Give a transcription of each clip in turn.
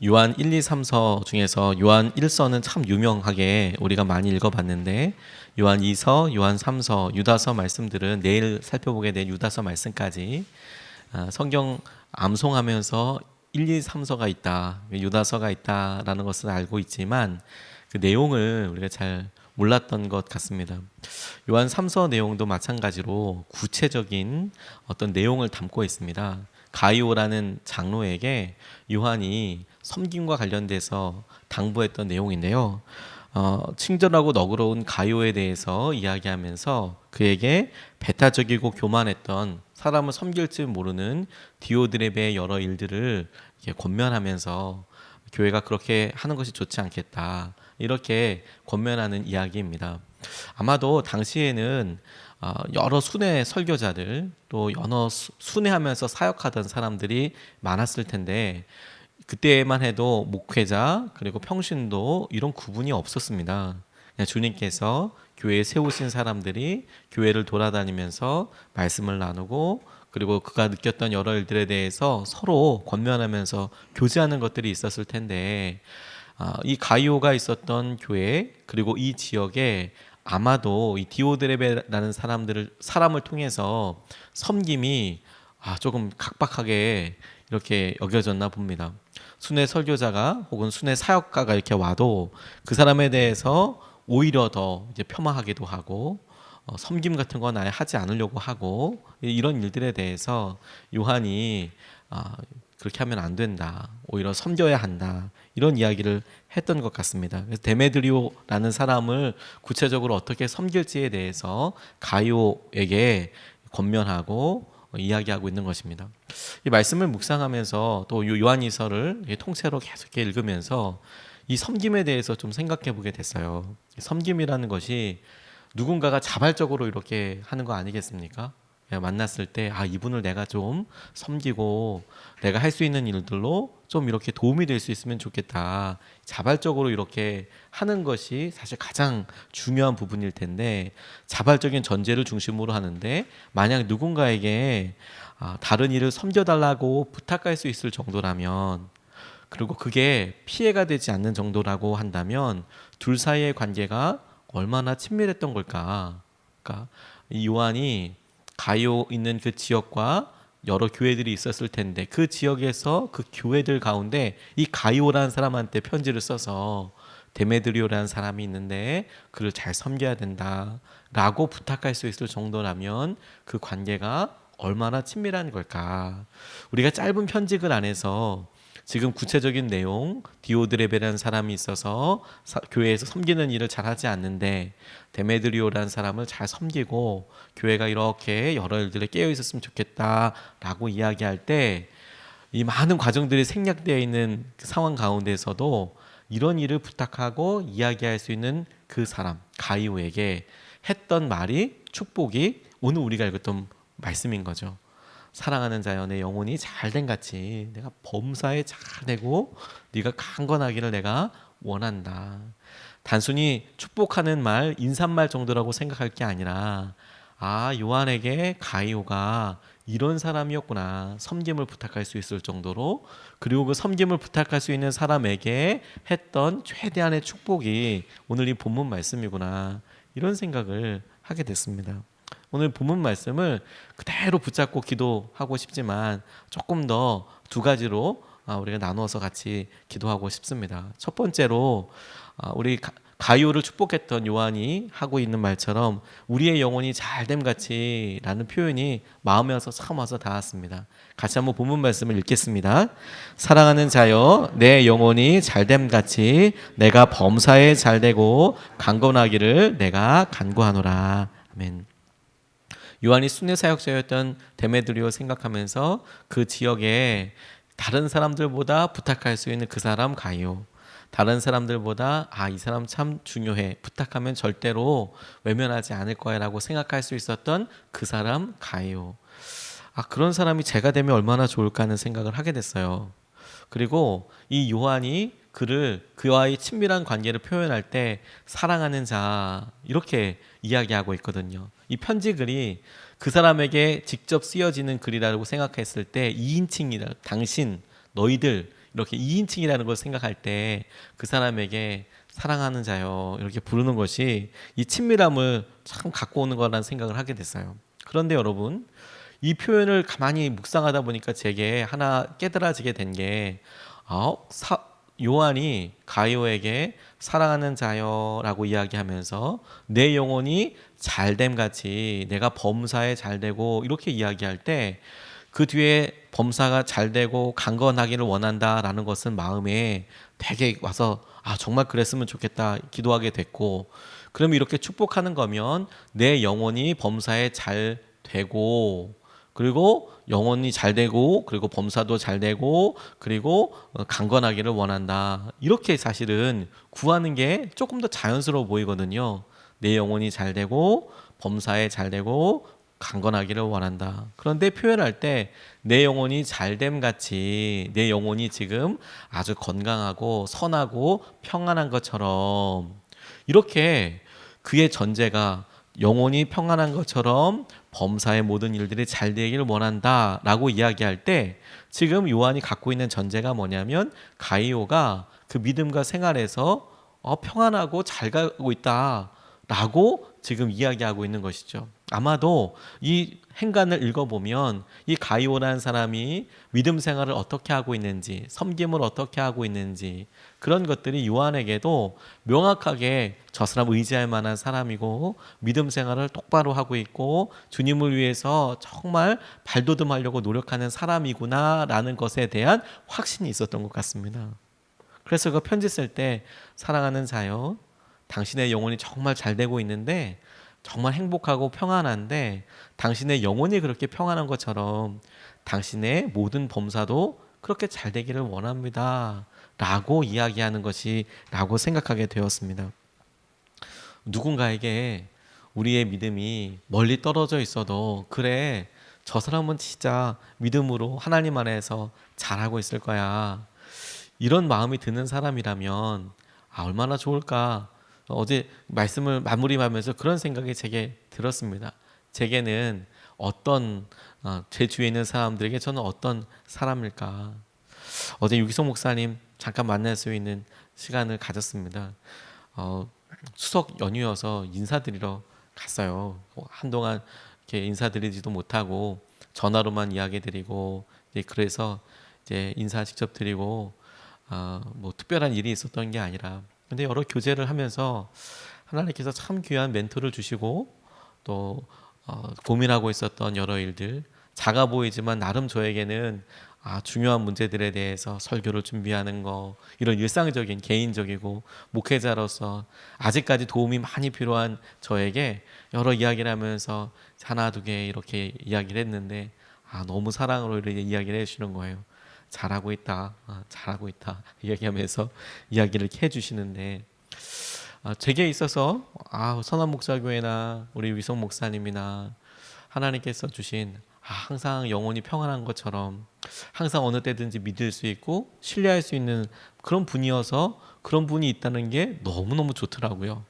요한 1, 2, 3서 중에서 요한 1서는 참 유명하게 우리가 많이 읽어봤는데 요한 2서, 요한 3서, 유다서 말씀들은 내일 살펴보게 될 유다서 말씀까지 성경 암송하면서 1, 2, 3서가 있다, 유다서가 있다라는 것을 알고 있지만 그 내용을 우리가 잘 몰랐던 것 같습니다. 요한 3서 내용도 마찬가지로 구체적인 어떤 내용을 담고 있습니다. 가이오라는 장로에게 요한이 섬김과 관련돼서 당부했던 내용인데요. 친절하고 너그러운 가이오에 대해서 이야기하면서 그에게 배타적이고 교만했던 사람을 섬길 줄 모르는 디오드레베의 여러 일들을 권면하면서 교회가 그렇게 하는 것이 좋지 않겠다, 이렇게 권면하는 이야기입니다. 아마도 당시에는 여러 순회 설교자들, 또 여러 순회하면서 사역하던 사람들이 많았을 텐데 그때만 해도 목회자 그리고 평신도 이런 구분이 없었습니다. 그냥 주님께서 교회에 세우신 사람들이 교회를 돌아다니면서 말씀을 나누고 그리고 그가 느꼈던 여러 일들에 대해서 서로 권면하면서 교제하는 것들이 있었을 텐데 이 가이오가 있었던 교회 그리고 이 지역에 아마도 이 디오드레베라는 사람을 통해서 섬김이 조금 각박하게 이렇게 여겨졌나 봅니다. 순회 설교자가 혹은 순회 사역가가 이렇게 와도 그 사람에 대해서 오히려 더 이제 폄하하기도 하고 섬김 같은 건 아예 하지 않으려고 하고 이런 일들에 대해서 요한이 그렇게 하면 안 된다, 오히려 섬겨야 한다, 이런 이야기를 했던 것 같습니다. 그래서 데메드리오라는 사람을 구체적으로 어떻게 섬길지에 대해서 가이오에게 권면하고 이야기하고 있는 것입니다. 이 말씀을 묵상하면서 또 요한이서를 통째로 계속 읽으면서 이 섬김에 대해서 좀 생각해 보게 됐어요. 섬김이라는 것이 누군가가 자발적으로 이렇게 하는 거 아니겠습니까? 만났을 때 이분을 내가 좀 섬기고 내가 할 수 있는 일들로 좀 이렇게 도움이 될 수 있으면 좋겠다, 자발적으로 이렇게 하는 것이 사실 가장 중요한 부분일 텐데 자발적인 전제를 중심으로 하는데 만약 누군가에게 다른 일을 섬겨달라고 부탁할 수 있을 정도라면, 그리고 그게 피해가 되지 않는 정도라고 한다면 둘 사이의 관계가 얼마나 친밀했던 걸까? 그러니까 이 요한이 가이오 있는 그 지역과 여러 교회들이 있었을 텐데 그 지역에서 그 교회들 가운데 이 가이오라는 사람한테 편지를 써서 데메드리오라는 사람이 있는데 그를 잘 섬겨야 된다라고 부탁할 수 있을 정도라면 그 관계가 얼마나 친밀한 걸까? 우리가 짧은 편지글 안에서 지금 구체적인 내용, 디오드레베라는 사람이 있어서 교회에서 섬기는 일을 잘하지 않는데 데메드리오라는 사람을 잘 섬기고 교회가 이렇게 여러 일들에 깨어 있었으면 좋겠다라고 이야기할 때 이 많은 과정들이 생략되어 있는 그 상황 가운데서도 이런 일을 부탁하고 이야기할 수 있는 그 사람 가이오에게 했던 말이 축복이 오늘 우리가 읽었던 말씀인 거죠. 사랑하는 자여, 내 영혼이 잘된 같이 내가 범사에 잘되고 네가 강건하기를 내가 원한다. 단순히 축복하는 말, 인사말 정도라고 생각할 게 아니라 요한에게 가이오가 이런 사람이었구나, 섬김을 부탁할 수 있을 정도로, 그리고 그 섬김을 부탁할 수 있는 사람에게 했던 최대한의 축복이 오늘 이 본문 말씀이구나, 이런 생각을 하게 됐습니다. 오늘 본문 말씀을 그대로 붙잡고 기도하고 싶지만 조금 더 두 가지로 우리가 나누어서 같이 기도하고 싶습니다. 첫 번째로 우리 가이오를 축복했던 요한이 하고 있는 말처럼 우리의 영혼이 잘됨 같이 라는 표현이 마음에 와서 참 와서 닿았습니다. 같이 한번 본문 말씀을 읽겠습니다. 사랑하는 자여, 내 영혼이 잘됨 같이 내가 범사에 잘되고 강건하기를 내가 간구하노라. 아멘. 요한이 순회 사역자였던 데메드리오 생각하면서 그 지역에 다른 사람들보다 부탁할 수 있는 그 사람 가이오, 다른 사람들보다 이 사람 참 중요해, 부탁하면 절대로 외면하지 않을 거야 라고 생각할 수 있었던 그 사람 가이오, 그런 사람이 제가 되면 얼마나 좋을까 하는 생각을 하게 됐어요. 그리고 이 요한이 그와의 친밀한 관계를 표현할 때 사랑하는 자 이렇게 이야기하고 있거든요. 이 편지 글이 그 사람에게 직접 쓰여지는 글이라고 생각했을 때 2인칭이다. 당신, 너희들 이렇게 2인칭이라는 걸 생각할 때 그 사람에게 사랑하는 자요 이렇게 부르는 것이 이 친밀함을 참 갖고 오는 거라는 생각을 하게 됐어요. 그런데 여러분, 이 표현을 가만히 묵상하다 보니까 제게 하나 깨달아지게 된 게 요한이 가이오에게 사랑하는 자여라고 이야기하면서 내 영혼이 잘됨 같이 내가 범사에 잘되고 이렇게 이야기할 때 그 뒤에 범사가 잘되고 강건하기를 원한다라는 것은 마음에 되게 와서 정말 그랬으면 좋겠다 기도하게 됐고, 그럼 이렇게 축복하는 거면 내 영혼이 범사에 잘 되고 그리고 영혼이 잘 되고 그리고 범사도 잘 되고 그리고 강건하기를 원한다. 이렇게 사실은 구하는 게 조금 더 자연스러워 보이거든요. 내 영혼이 잘 되고 범사에 잘 되고 강건하기를 원한다. 그런데 표현할 때 내 영혼이 잘됨 같이 내 영혼이 지금 아주 건강하고 선하고 평안한 것처럼 이렇게 그의 전제가 영혼이 평안한 것처럼 범사의 모든 일들이 잘 되기를 원한다 라고 이야기할 때 지금 요한이 갖고 있는 전제가 뭐냐면 가이오가 그 믿음과 생활에서 평안하고 잘 가고 있다 라고 지금 이야기하고 있는 것이죠. 아마도 이 행간을 읽어보면 이 가이오라는 사람이 믿음 생활을 어떻게 하고 있는지, 섬김을 어떻게 하고 있는지 그런 것들이 요한에게도 명확하게 저 사람 의지할 만한 사람이고 믿음 생활을 똑바로 하고 있고 주님을 위해서 정말 발돋움하려고 노력하는 사람이구나라는 것에 대한 확신이 있었던 것 같습니다. 그래서 그 편지 쓸 때 사랑하는 자여, 당신의 영혼이 정말 잘 되고 있는데 정말 행복하고 평안한데 당신의 영혼이 그렇게 평안한 것처럼 당신의 모든 범사도 그렇게 잘 되기를 원합니다 라고 이야기하는 것이 라고 생각하게 되었습니다. 누군가에게 우리의 믿음이 멀리 떨어져 있어도 그래 저 사람은 진짜 믿음으로 하나님 안에서 잘하고 있을 거야 이런 마음이 드는 사람이라면 얼마나 좋을까. 어제 말씀을 마무리하면서 그런 생각이 제게 들었습니다. 제게는 어떤 제 주위에 있는 사람들에게 저는 어떤 사람일까. 어제 유기성 목사님 잠깐 만날 수 있는 시간을 가졌습니다. 추석 연휴여서 인사드리러 갔어요. 한동안 이렇게 인사드리지도 못하고 전화로만 이야기 드리고 그래서 이제 인사 직접 드리고 뭐 특별한 일이 있었던 게 아니라 근데 여러 교제를 하면서 하나님께서 참 귀한 멘토를 주시고 또 고민하고 있었던 여러 일들 작아 보이지만 나름 저에게는 중요한 문제들에 대해서 설교를 준비하는 거 이런 일상적인 개인적이고 목회자로서 아직까지 도움이 많이 필요한 저에게 여러 이야기를 하면서 하나 두 개 이렇게 이야기를 했는데 너무 사랑으로 이렇게 이야기를 해주시는 거예요. 잘하고 있다, 잘하고 있다 이야기하면서 이야기를 이렇게 해주시는데 제게 있어서 선한 목사교회나 우리 위성 목사님이나 하나님께서 주신 항상 영혼이 평안한 것처럼 항상 어느 때든지 믿을 수 있고 신뢰할 수 있는 그런 분이어서 그런 분이 있다는 게 너무너무 좋더라고요.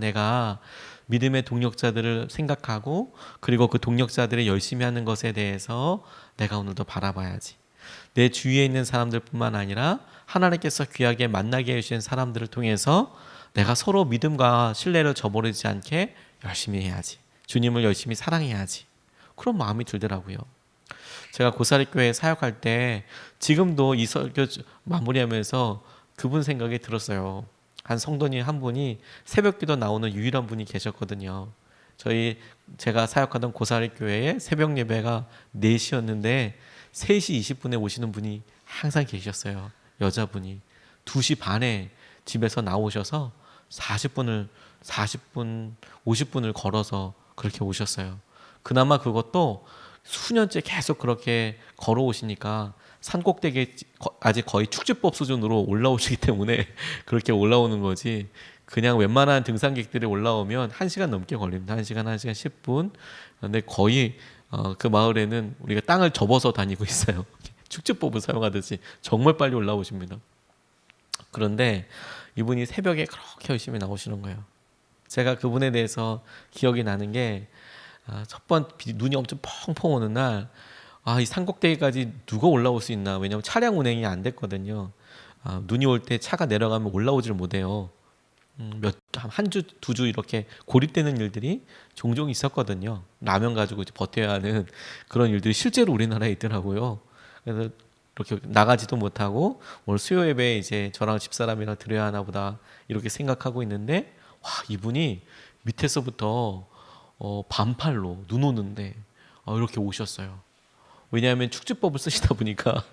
내가 믿음의 동력자들을 생각하고 그리고 그 동력자들이 열심히 하는 것에 대해서 내가 오늘도 바라봐야지. 내 주위에 있는 사람들뿐만 아니라 하나님께서 귀하게 만나게 해주신 사람들을 통해서 내가 서로 믿음과 신뢰를 저버리지 않게 열심히 해야지. 주님을 열심히 사랑해야지. 그런 마음이 들더라고요. 제가 고사리교회 사역할 때 지금도 이 설교 마무리하면서 그분 생각이 들었어요. 한 성도님 한 분이 새벽기도 나오는 유일한 분이 계셨거든요. 제가 사역하던 고사리교회에 새벽 예배가 4시였는데 3시 20분에 오시는 분이 항상 계셨어요. 여자분이 2시 반에 집에서 나오셔서 40분, 50분을 걸어서 그렇게 오셨어요. 그나마 그것도 수년째 계속 그렇게 걸어오시니까 산꼭대기에 아직 거의 축지법 수준으로 올라오시기 때문에 그렇게 올라오는 거지, 그냥 웬만한 등산객들이 올라오면 1시간 넘게 걸립니다. 1시간 10분. 근데 거의 그 마을에는 우리가 땅을 접어서 다니고 있어요. 축지법을 사용하듯이 정말 빨리 올라오십니다. 그런데 이분이 새벽에 그렇게 열심히 나오시는 거예요. 제가 그분에 대해서 기억이 나는 게 첫 번 눈이 엄청 펑펑 오는 날 이 산꼭대기까지 누가 올라올 수 있나? 왜냐하면 차량 운행이 안 됐거든요. 눈이 올 때 차가 내려가면 올라오질 못해요. 한 주, 두 주 이렇게 고립되는 일들이 종종 있었거든요. 라면 가지고 이제 버텨야 하는 그런 일들이 실제로 우리나라에 있더라고요. 그래서 이렇게 나가지도 못하고 오늘 수요 예배에 이제 저랑 집사람이랑 드려야 하나 보다 이렇게 생각하고 있는데, 와, 이분이 밑에서부터 반팔로 눈 오는데 이렇게 오셨어요. 왜냐하면 축지법을 쓰시다 보니까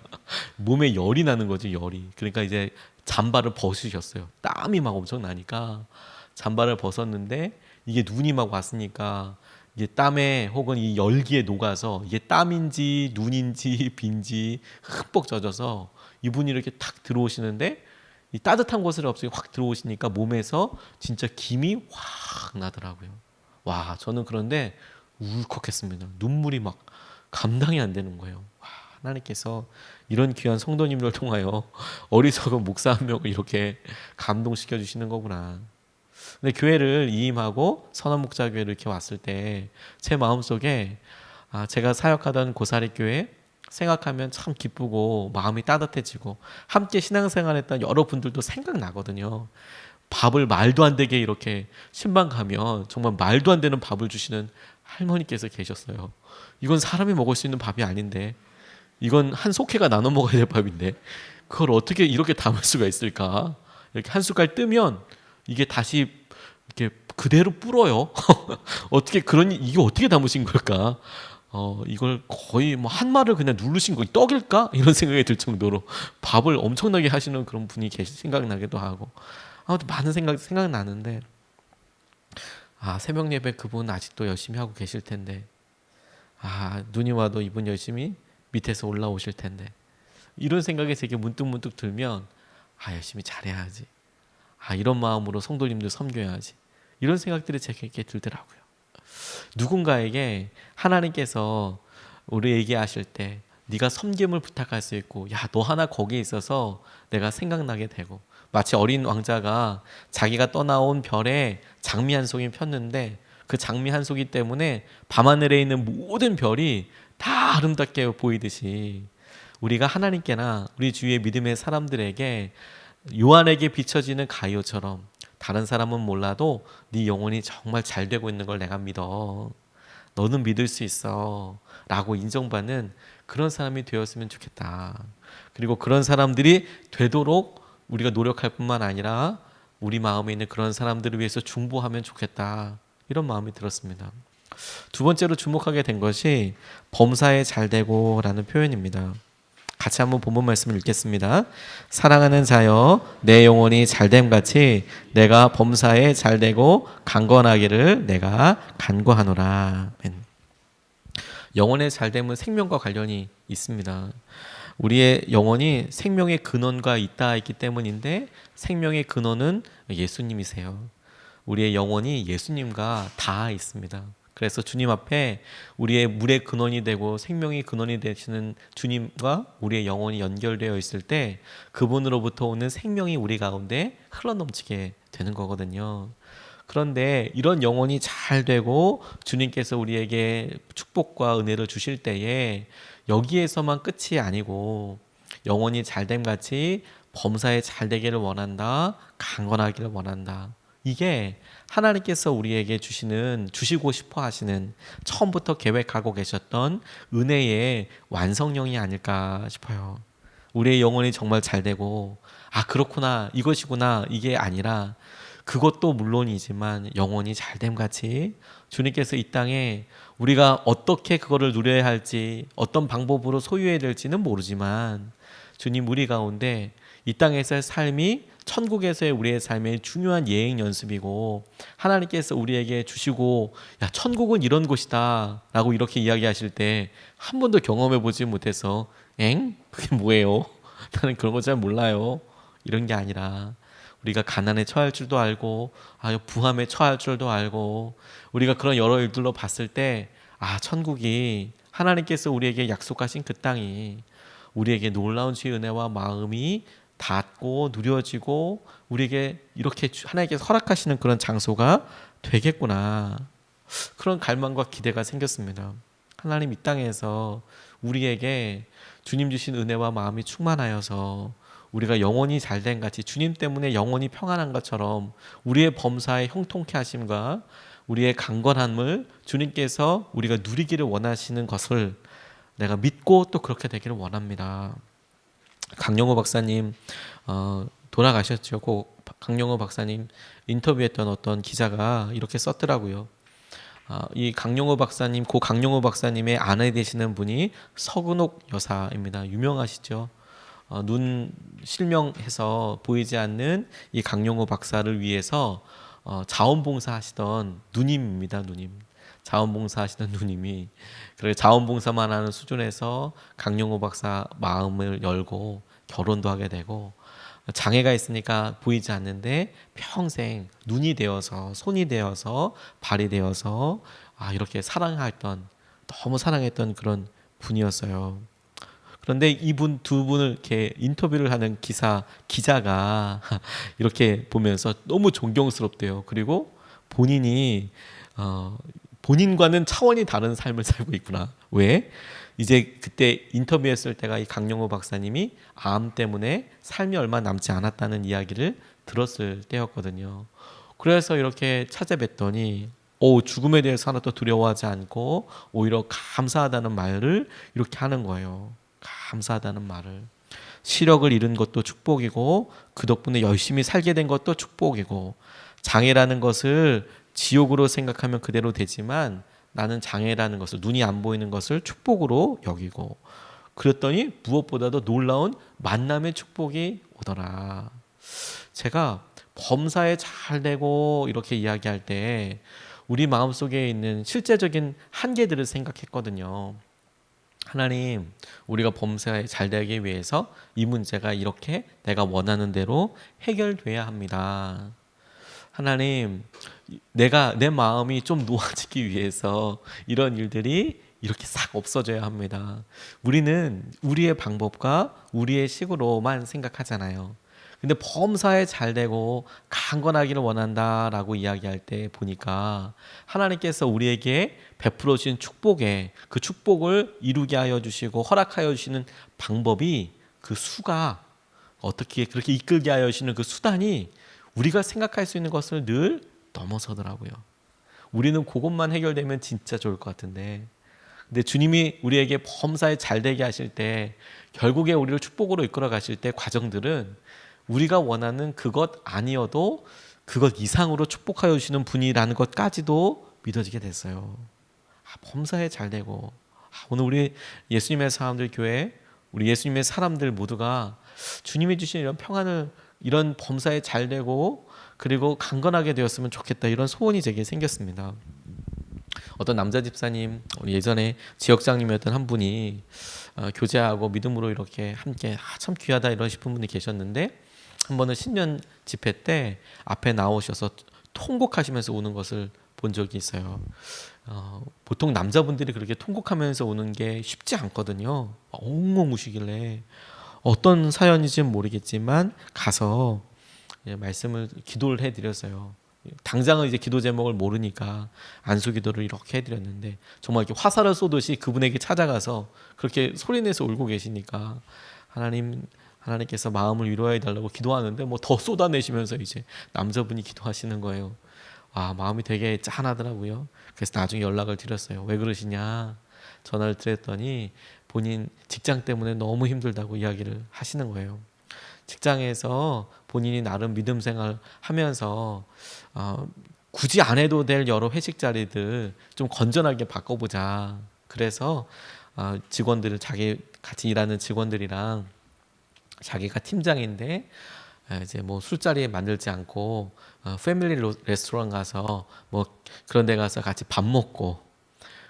몸에 열이 나는 거죠, 열이. 그러니까 이제 잠바를 벗으셨어요. 땀이 막 엄청 나니까 잠바를 벗었는데 이게 눈이 막 왔으니까 이게 땀에 혹은 이 열기에 녹아서 이게 땀인지 눈인지 빈지 흠뻑 젖어서 이분이 이렇게 탁 들어오시는데 이 따뜻한 곳을 없이 확 들어오시니까 몸에서 진짜 김이 확 나더라고요. 와, 저는 그런데 울컥했습니다. 눈물이 막 감당이 안 되는 거예요. 와, 하나님께서 이런 귀한 성도님들 통하여 어리석은 목사 한 명을 이렇게 감동시켜 주시는 거구나. 근데 교회를 이임하고 선한 목자 교회를 이렇게 왔을 때 제 마음속에 제가 사역하던 고사리 교회 생각하면 참 기쁘고 마음이 따뜻해지고 함께 신앙생활했던 여러분들도 생각나거든요. 밥을 말도 안 되게 이렇게 신방 가면 정말 말도 안 되는 밥을 주시는 할머니께서 계셨어요. 이건 사람이 먹을 수 있는 밥이 아닌데, 이건 한 속회가 나눠 먹어야 될 밥인데 그걸 어떻게 이렇게 담을 수가 있을까? 이렇게 한 숟갈 뜨면 이게 다시 이렇게 그대로 불어요. 어떻게 이게 어떻게 담으신 걸까? 이걸 거의 뭐 한 말을 그냥 누르신 거 떡일까? 이런 생각이 들 정도로 밥을 엄청나게 하시는 그런 분이 생각나기도 하고, 아무튼 많은 생각나는데, 새벽 예배 그분 아직도 열심히 하고 계실 텐데, 눈이 와도 이분 열심히 밑에서 올라오실 텐데, 이런 생각이 제게 문득 들면 열심히 잘해야지, 이런 마음으로 성도님들 섬겨야지, 이런 생각들이 제게 들더라고요. 누군가에게 하나님께서 우리에게 하실 때 네가 섬김을 부탁할 수 있고, 너 하나 거기에 있어서 내가 생각나게 되고, 마치 어린 왕자가 자기가 떠나온 별에 장미 한 송이 폈는데 그 장미 한 송이 때문에 밤하늘에 있는 모든 별이 다 아름답게 보이듯이, 우리가 하나님께나 우리 주위의 믿음의 사람들에게 요한에게 비춰지는 가이오처럼 다른 사람은 몰라도 네 영혼이 정말 잘 되고 있는 걸 내가 믿어, 너는 믿을 수 있어 라고 인정받는 그런 사람이 되었으면 좋겠다. 그리고 그런 사람들이 되도록 우리가 노력할 뿐만 아니라 우리 마음에 있는 그런 사람들을 위해서 중보하면 좋겠다, 이런 마음이 들었습니다. 두 번째로 주목하게 된 것이 범사에 잘되고 라는 표현입니다. 같이 한번 본문 말씀을 읽겠습니다. 사랑하는 자여, 내 영혼이 잘됨같이 내가 범사에 잘되고 강건하기를 내가 간구하노라. 아멘. 영혼의 잘됨은 생명과 관련이 있습니다. 우리의 영혼이 생명의 근원과 있다 있기 때문인데, 생명의 근원은 예수님이세요. 우리의 영혼이 예수님과 닿아 있습니다. 그래서 주님 앞에 우리의 물의 근원이 되고 생명의 근원이 되시는 주님과 우리의 영혼이 연결되어 있을 때 그분으로부터 오는 생명이 우리 가운데 흘러넘치게 되는 거거든요. 그런데 이런 영혼이 잘 되고 주님께서 우리에게 축복과 은혜를 주실 때에 여기에서만 끝이 아니고, 영혼이 잘됨 같이 범사에 잘 되기를 원한다, 강건하기를 원한다. 이게 하나님께서 우리에게 주시고 싶어 하시는, 처음부터 계획하고 계셨던 은혜의 완성형이 아닐까 싶어요. 우리의 영혼이 정말 잘 되고, 그렇구나, 이것이구나, 이게 아니라 그것도 물론이지만 영혼이 잘됨 같이 주님께서 이 땅에 우리가 어떻게 그거를 누려야 할지, 어떤 방법으로 소유해야 될지는 모르지만 주님 우리 가운데 이 땅에서의 삶이 천국에서의 우리의 삶의 중요한 예행 연습이고, 하나님께서 우리에게 주시고 천국은 이런 곳이다 라고 이렇게 이야기하실 때 한 번도 경험해 보지 못해서 그게 뭐예요? 나는 그런 거 잘 몰라요, 이런 게 아니라, 우리가 가난에 처할 줄도 알고 부함에 처할 줄도 알고, 우리가 그런 여러 일들로 봤을 때 천국이, 하나님께서 우리에게 약속하신 그 땅이 우리에게 놀라운 주의 은혜와 마음이 닿고 누려지고 우리에게 이렇게 하나님께서 허락하시는 그런 장소가 되겠구나, 그런 갈망과 기대가 생겼습니다. 하나님 이 땅에서 우리에게 주님 주신 은혜와 마음이 충만하여서 우리가 영원히 잘된 같이 주님 때문에 영원히 평안한 것처럼 우리의 범사의 형통케 하심과 우리의 강건함을 주님께서 우리가 누리기를 원하시는 것을 내가 믿고 또 그렇게 되기를 원합니다. 강영호 박사님 돌아가셨죠. 그 강영호 박사님 인터뷰했던 어떤 기자가 이렇게 썼더라고요. 이 강영호 박사님, 고 강영호 박사님의 아내 되시는 분이 서근옥 여사입니다. 유명하시죠. 눈 실명해서 보이지 않는 이 강영호 박사를 위해서 자원봉사 하시던 누님입니다. 누님. 자원봉사 하시던 누님이 그래 자원봉사만 하는 수준에서 강영호 박사 마음을 열고 결혼도 하게 되고 장애가 있으니까 보이지 않는데 평생 눈이 되어서 손이 되어서 발이 되어서 이렇게 사랑했던 너무 사랑했던 그런 분이었어요. 그런데 이분 두 분을 이렇게 인터뷰를 하는 기자가 이렇게 보면서 너무 존경스럽대요. 그리고 본인이 본인과는 차원이 다른 삶을 살고 있구나. 왜? 이제 그때 인터뷰했을 때가 이 강영호 박사님이 암 때문에 삶이 얼마 남지 않았다는 이야기를 들었을 때였거든요. 그래서 이렇게 찾아뵀더니 죽음에 대해서 하나도 두려워하지 않고 오히려 감사하다는 말을 이렇게 하는 거예요. 감사하다는 말을. 시력을 잃은 것도 축복이고 그 덕분에 열심히 살게 된 것도 축복이고 장애라는 것을 지옥으로 생각하면 그대로 되지만 나는 장애라는 것을 눈이 안 보이는 것을 축복으로 여기고 그랬더니 무엇보다도 놀라운 만남의 축복이 오더라. 제가 범사에 잘 되고 이렇게 이야기할 때 우리 마음속에 있는 실제적인 한계들을 생각했거든요. 하나님, 우리가 범사에 잘 되기 위해서 이 문제가 이렇게 내가 원하는 대로 해결돼야 합니다. 하나님, 내 마음이 좀 놓아지기 위해서 이런 일들이 이렇게 싹 없어져야 합니다. 우리는 우리의 방법과 우리의 식으로만 생각하잖아요. 근데 범사에 잘 되고 강건하기를 원한다라고 이야기할 때 보니까 하나님께서 우리에게 베풀어 주신 축복에 그 축복을 이루게 하여 주시고 허락하여 주시는 방법이 그 수가 어떻게 그렇게 이끌게 하여 주시는 그 수단이 우리가 생각할 수 있는 것을 늘 넘어서더라고요. 우리는 그것만 해결되면 진짜 좋을 것 같은데 근데 주님이 우리에게 범사에 잘 되게 하실 때 결국에 우리를 축복으로 이끌어 가실 때 과정들은 우리가 원하는 그것 아니어도 그것 이상으로 축복하여 주시는 분이라는 것까지도 믿어지게 됐어요. 범사에 잘 되고 오늘 우리 예수님의 사람들 교회 우리 예수님의 사람들 모두가 주님이 주신 이런 평안을 이런 범사에 잘 되고 그리고 강건하게 되었으면 좋겠다 이런 소원이 제게 생겼습니다. 어떤 남자 집사님 우리 예전에 지역장님이었던 한 분이 교제하고 믿음으로 이렇게 함께 참 귀하다 이런 싶은 분이 계셨는데 한 번은 신년 집회 때 앞에 나오셔서 통곡하시면서 우는 것을 본 적이 있어요. 보통 남자분들이 그렇게 통곡하면서 우는 게 쉽지 않거든요. 엉엉 우시길래 어떤 사연인지는 모르겠지만 가서 말씀을 기도를 해드렸어요. 당장은 이제 기도 제목을 모르니까 안수 기도를 이렇게 해드렸는데 정말 이렇게 화살을 쏘듯이 그분에게 찾아가서 그렇게 소리내서 울고 계시니까 하나님께서 마음을 위로해 달라고 기도하는데 뭐 더 쏟아내시면서 이제 남자분이 기도하시는 거예요. 마음이 되게 짠하더라고요. 그래서 나중에 연락을 드렸어요. 왜 그러시냐 전화를 드렸더니 본인 직장 때문에 너무 힘들다고 이야기를 하시는 거예요. 직장에서 본인이 나름 믿음 생활 하면서 굳이 안 해도 될 여러 회식 자리들 좀 건전하게 바꿔보자. 그래서 직원들을 자기 같이 일하는 직원들이랑 자기가 팀장인데 이제 뭐 술자리에 만들지 않고 패밀리 레스토랑 가서 뭐 그런 데 가서 같이 밥 먹고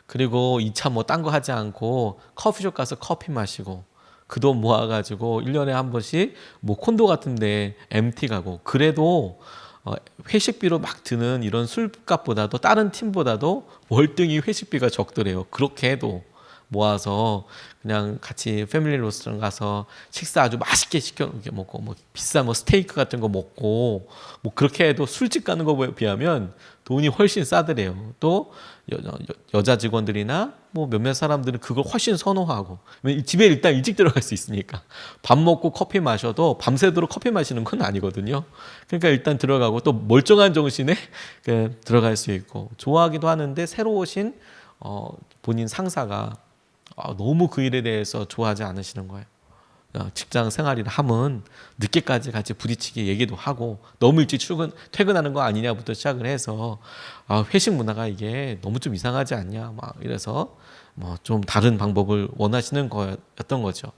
그리고 2차 뭐 딴 거 하지 않고 커피숍 가서 커피 마시고 그 돈 모아가지고 1년에 한 번씩 뭐 콘도 같은데 MT 가고 그래도 회식비로 막 드는 이런 술값보다도 다른 팀보다도 월등히 회식비가 적더래요. 그렇게 해도 모아서 그냥 같이 패밀리 레스토랑 가서 식사 아주 맛있게 시켜 먹고 뭐 비싼 뭐 스테이크 같은 거 먹고 뭐 그렇게 해도 술집 가는 거에 비하면 돈이 훨씬 싸더래요. 또 여자 직원들이나 뭐 몇몇 사람들은 그걸 훨씬 선호하고 집에 일단 일찍 들어갈 수 있으니까 밥 먹고 커피 마셔도 밤새도록 커피 마시는 건 아니거든요. 그러니까 일단 들어가고 또 멀쩡한 정신에 들어갈 수 있고 좋아하기도 하는데 새로 오신 본인 상사가 너무 그 일에 대해서 좋아하지 않으시는 거예요. 직장 생활이라 함은 늦게까지 같이 부딪히게 얘기도 하고 너무 일찍 퇴근하는 거 아니냐부터 시작을 해서 회식 문화가 이게 너무 좀 이상하지 않냐 막 이래서 뭐 좀 다른 방법을 원하시는 거였던 거죠.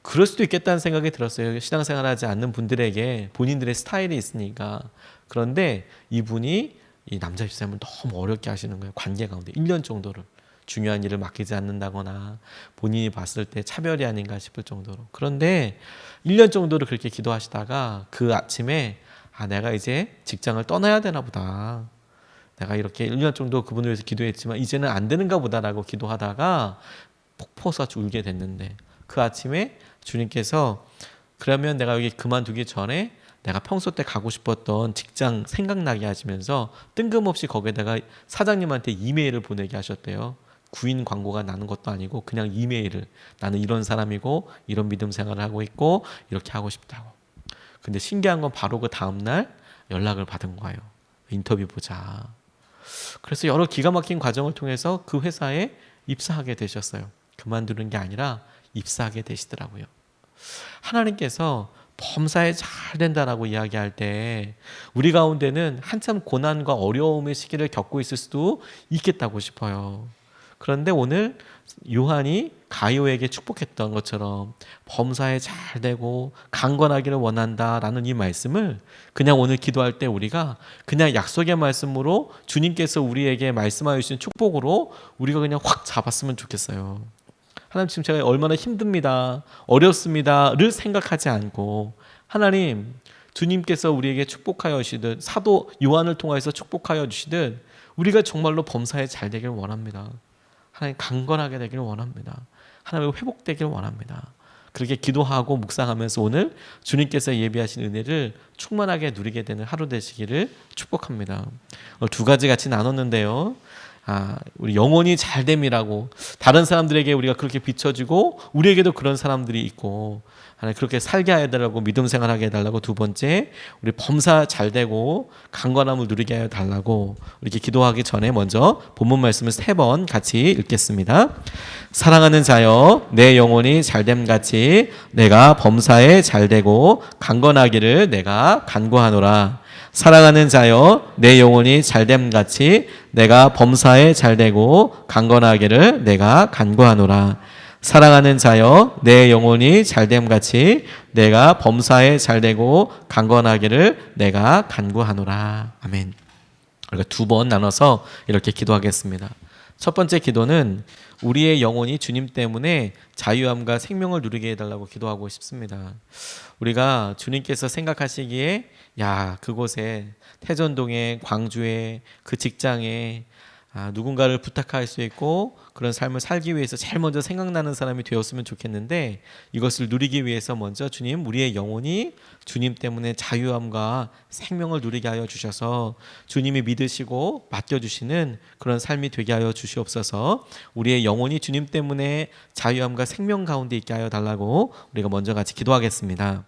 그럴 수도 있겠다는 생각이 들었어요. 신앙생활하지 않는 분들에게 본인들의 스타일이 있으니까. 그런데 이분이 이 남자 집사님을 너무 어렵게 하시는 거예요. 관계 가운데 1년 정도를. 중요한 일을 맡기지 않는다거나 본인이 봤을 때 차별이 아닌가 싶을 정도로. 그런데 1년 정도를 그렇게 기도하시다가 그 아침에 내가 이제 직장을 떠나야 되나 보다. 내가 이렇게 1년 정도 그분을 위해서 기도했지만 이제는 안 되는가 보다라고 기도하다가 폭포사 울게 됐는데 그 아침에 주님께서 그러면 내가 여기 그만두기 전에 내가 평소 때 가고 싶었던 직장 생각나게 하시면서 뜬금없이 거기에다가 사장님한테 이메일을 보내게 하셨대요. 구인 광고가 나는 것도 아니고 그냥 이메일을 나는 이런 사람이고 이런 믿음 생활을 하고 있고 이렇게 하고 싶다고. 근데 신기한 건 바로 그 다음날 연락을 받은 거예요. 인터뷰 보자. 그래서 여러 기가 막힌 과정을 통해서 그 회사에 입사하게 되셨어요. 그만두는 게 아니라 입사하게 되시더라고요. 하나님께서 범사에 잘 된다라고 이야기할 때 우리 가운데는 한참 고난과 어려움의 시기를 겪고 있을 수도 있겠다고 싶어요. 그런데 오늘 요한이 가요에게 축복했던 것처럼 범사에 잘 되고 강건하기를 원한다라는 이 말씀을 그냥 오늘 기도할 때 우리가 그냥 약속의 말씀으로 주님께서 우리에게 말씀하여 주신 축복으로 우리가 그냥 확 잡았으면 좋겠어요. 하나님 지금 제가 얼마나 힘듭니다, 어렵습니다를 생각하지 않고 하나님 주님께서 우리에게 축복하여 주시듯 사도 요한을 통해서 축복하여 주시듯 우리가 정말로 범사에 잘 되길 원합니다. 하나님 강건하게 되기를 원합니다. 하나님 회복되기를 원합니다. 그렇게 기도하고 묵상하면서 오늘 주님께서 예비하신 은혜를 충만하게 누리게 되는 하루 되시기를 축복합니다. 오늘 두 가지 같이 나눴는데요. 우리 영혼이 잘됨이라고 다른 사람들에게 우리가 그렇게 비춰지고 우리에게도 그런 사람들이 있고 하나님 그렇게 살게 해달라고 믿음 생활하게 해달라고 두 번째 우리 범사 잘되고 강건함을 누리게 해달라고 이렇게 기도하기 전에 먼저 본문 말씀을 3번 같이 읽겠습니다. 사랑하는 자여 내 영혼이 잘됨같이 내가 범사에 잘되고 강건하기를 내가 간구하노라. 사랑하는 자여 내 영혼이 잘됨같이 내가 범사에 잘되고 강건하기를 내가 간구하노라. 사랑하는 자여 내 영혼이 잘됨같이 내가 범사에 잘되고 강건하기를 내가 간구하노라. 아멘. 우리가 2번 나눠서 이렇게 기도하겠습니다. 첫 번째 기도는 우리의 영혼이 주님 때문에 자유함과 생명을 누리게 해달라고 기도하고 싶습니다. 우리가 주님께서 생각하시기에 그곳에 태전동에 광주에 그 직장에 누군가를 부탁할 수 있고 그런 삶을 살기 위해서 제일 먼저 생각나는 사람이 되었으면 좋겠는데 이것을 누리기 위해서 먼저 주님 우리의 영혼이 주님 때문에 자유함과 생명을 누리게 하여 주셔서 주님이 믿으시고 맡겨주시는 그런 삶이 되게 하여 주시옵소서. 우리의 영혼이 주님 때문에 자유함과 생명 가운데 있게 하여 달라고 우리가 먼저 같이 기도하겠습니다.